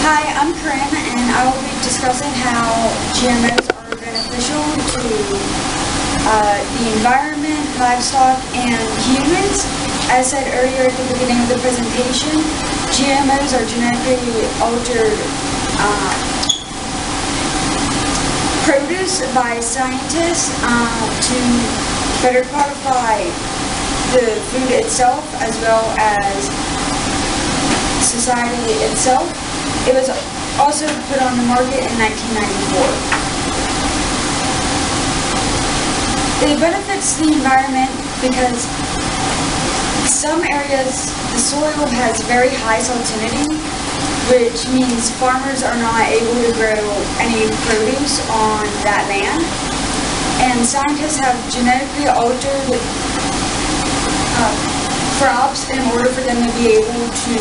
Hi, I'm Corinne, and I will be discussing how GMOs are beneficial to the environment, livestock, and humans. As said earlier at the beginning of the presentation, GMOs are genetically altered produce by scientists to better qualify the food itself as well as society itself. It was also put on the market in 1994. It benefits the environment because some areas the soil has very high salinity, which means farmers are not able to grow any produce on that land. And scientists have genetically altered crops in order for them to be able to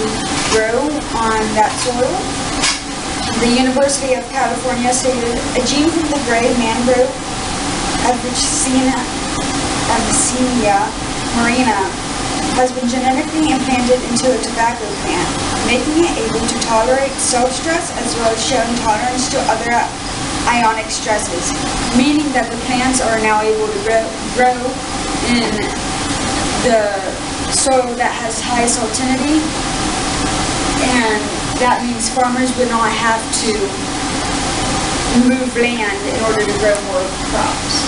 grow on that soil. The University of California stated a gene from the gray mangrove Avicennia marina has been genetically implanted into a tobacco plant, making it able to tolerate self-stress as well as showing tolerance to other ionic stresses, meaning that the plants are now able to grow in the soil that has high salinity, and that means farmers would not have to move land in order to grow more crops.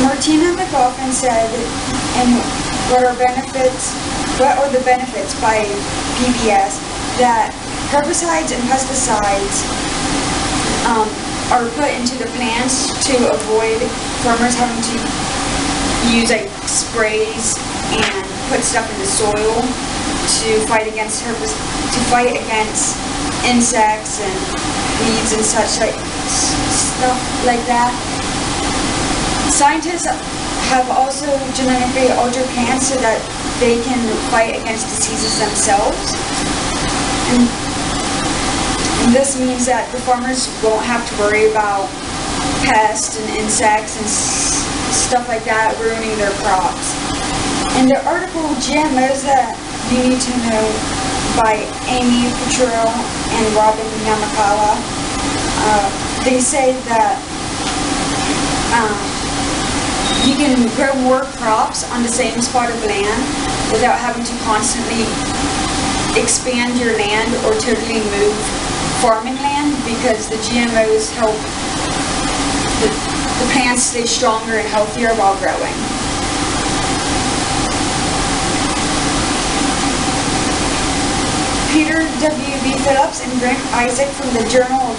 Martina McLaughlin said, and what are the benefits by PBS, that herbicides and pesticides are put into the plants to avoid farmers having to use like sprays and put stuff in the soil to fight against insects and weeds and such stuff like that. Scientists have also genetically altered plants so that they can fight against diseases themselves. And this means that the farmers won't have to worry about pests and insects and stuff like that ruining their crops. In the article GMOs That You Need to Know by Amy Petrillo and Robin Yamakala, they say that you can grow more crops on the same spot of land without having to constantly expand your land or totally move farming land, because the GMOs help the plants stay stronger and healthier while growing. Peter W.B. Phillips and Brent Isaac from the Journal of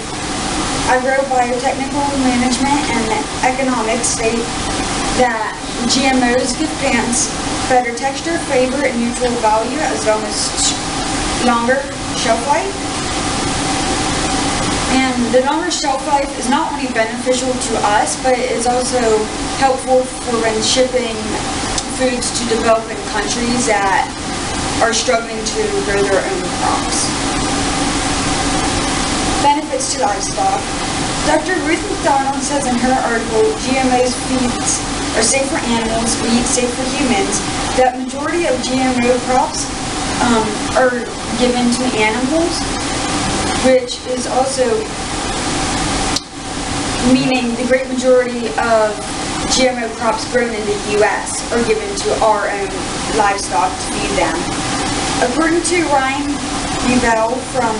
Agrobiotechnical Management and Economics state that GMOs give plants better texture, flavor, and nutrient value as well as longer shelf life. And the longer shelf life is not only beneficial to us, but it is also helpful for when shipping foods to developing countries that are struggling to grow their own crops. Benefits to livestock. Dr. Ruth McDonald says in her article, GMOs feeds are safe for animals, meat safe for humans, that majority of GMO crops are given to animals, which is also meaning the great majority of GMO crops grown in the U.S. are given to our own livestock to feed them. According to Ryan Bevell from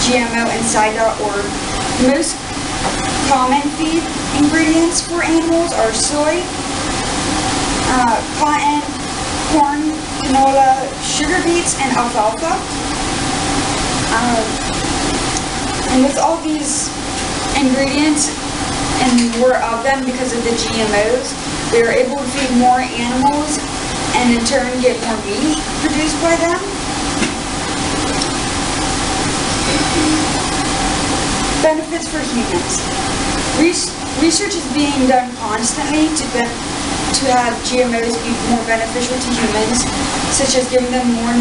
GMOinside.org, most common feed ingredients for animals are soy, cotton, corn, canola, sugar beets, and alfalfa. And with all these ingredients and more of them because of the GMOs, we are able to feed more animals and in turn get more meat produced by them. Benefits for humans. Research is being done constantly to have GMOs be more beneficial to humans, such as giving them more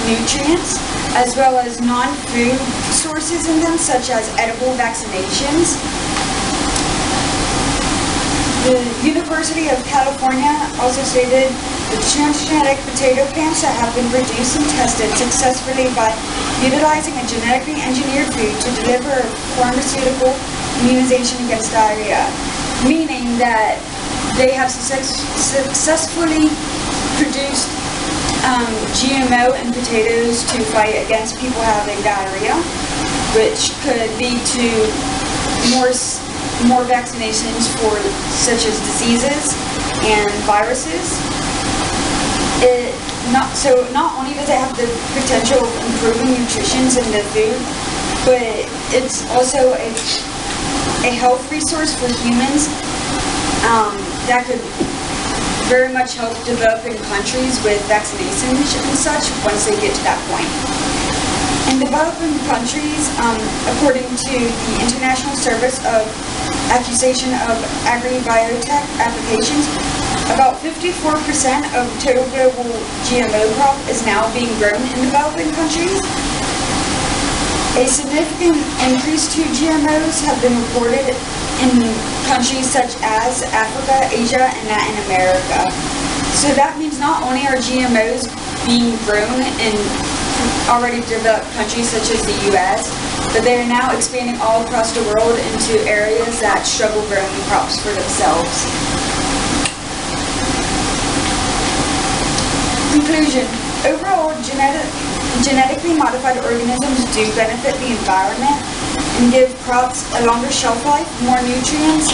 nutrients, as well as non-food sources in them, such as edible vaccinations. The University of California also stated The transgenic potato plants that have been reduced and tested successfully by utilizing a genetically engineered food to deliver a pharmaceutical immunization against diarrhea, meaning that they have successfully produced GMO in potatoes to fight against people having diarrhea, which could lead to more vaccinations for such as diseases and viruses. Not only does it have the potential of improving nutrition in the food, but it's also a health resource for humans that could very much help developing countries with vaccinations and such once they get to that point. In developing countries, according to the International Service of Accusation of Agri-Biotech Applications, about 54% of total global GMO crop is now being grown in developing countries. A significant increase to GMOs have been reported in countries such as Africa, Asia, and Latin America. So that means not only are GMOs being grown in already developed countries such as the US, but they are now expanding all across the world into areas that struggle growing crops for themselves. Conclusion. Overall, genetically modified organisms do benefit the environment and give crops a longer shelf life, more nutrients,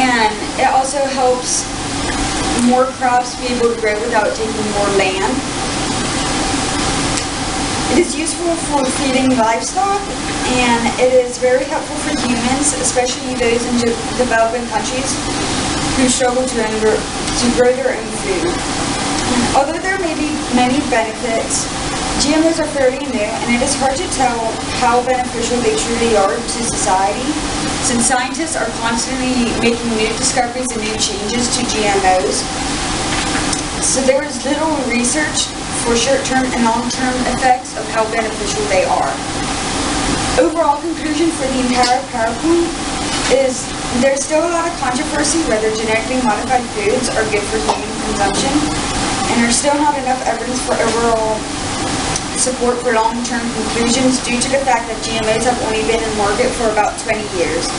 and it also helps more crops be able to grow without taking more land. It is useful for feeding livestock, and it is very helpful for humans, especially those in developing countries who struggle to grow their own food. Although there may be many benefits, GMOs are fairly new, and it is hard to tell how beneficial they truly are to society, since scientists are constantly making new discoveries and new changes to GMOs. So there is little research for short-term and long-term effects of how beneficial they are. Overall conclusion for the entire PowerPoint is there's still a lot of controversy whether genetically modified foods are good for human consumption, and there's still not enough evidence for overall support for long-term conclusions due to the fact that GMOs have only been in market for about 20 years.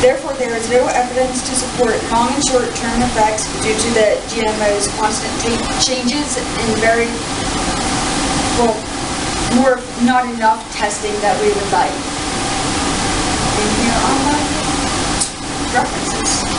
Therefore, there is no evidence to support long and short-term effects due to the GMOs' constant changes and not enough testing that we would like. And here are my references.